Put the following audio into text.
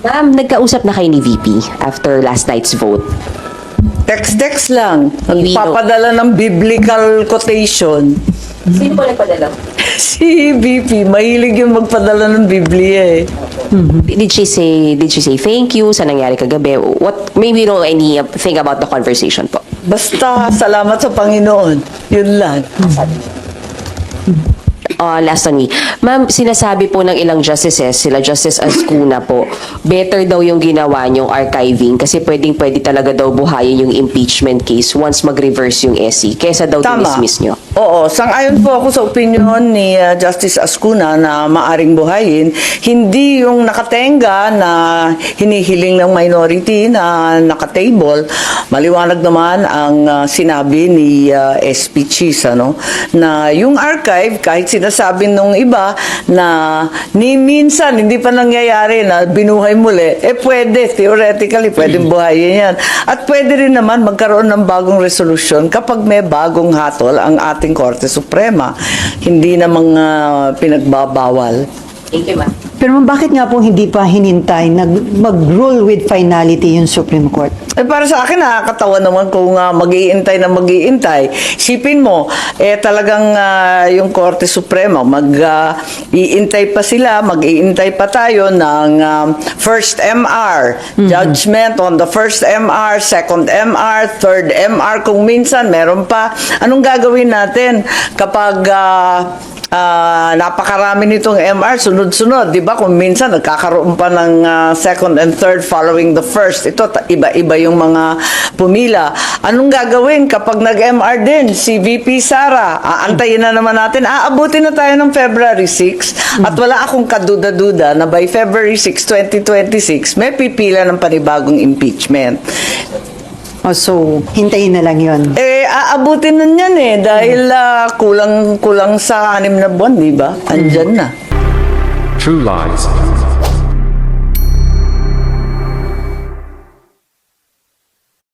Ma'am, nagkausap na kayo ni VP after last night's vote. Text-text lang. We Nagpapadala ng biblical quotation. Sino po nagpadala? Si BP, mahilig yung magpadala ng Biblia eh. Did she say thank you sa nangyari kagabi? What, maybe you know anything about the conversation po? Basta salamat sa Panginoon. Yun lang. Last on me. Ma'am, sinasabi po ng ilang justices, sila Justice Ascuna po, better daw yung ginawa niyong archiving kasi pwede talaga daw buhayin yung impeachment case once mag-reverse yung SC kesa daw dismiss niyo. Oo, sang-ayon po ako sa opinion ni Justice Ascuna na maaring buhayin. Hindi yung nakatenga na hinihiling ng minority na nakatable. Maliwanag naman ang sinabi ni SP Cheese, na yung archive, kahit sinasabi nung iba na ni minsan hindi pa nangyayari na binuhay muli, pwede, theoretically, pwedeng buhayin yan. At pwede rin naman magkaroon ng bagong resolution kapag may bagong hatol ang ating Korte Suprema. Hindi namang pinagbabawal. Thank you, ma'am. Pero bakit nga po hindi pa hinintay mag-rule with finality yung Supreme Court? Para sa akin, nakakatawa naman kung mag-iintay na mag-iintay. Sipin mo, talagang yung Korte Suprema, mag-iintay pa sila, mag-iintay pa tayo ng first MR, judgment on the first MR, second MR, third MR, kung minsan meron pa. Anong gagawin natin kapag napakarami nitong MR, sunod-sunod, di ba? Kung minsan nagkakaroon pa ng second and third following the first. Ito, iba-iba yung mga pumila. Anong gagawin kapag nag-MR din si VP Sara? Aantayin na naman natin. Aabutin na tayo ng February 6 at wala akong kaduda-duda na by February 6, 2026, may pipila ng panibagong impeachment. So, hintayin na lang yun. Aabutin na yan dahil kulang sa 6 na buwan, di ba? Andyan na. True Lies.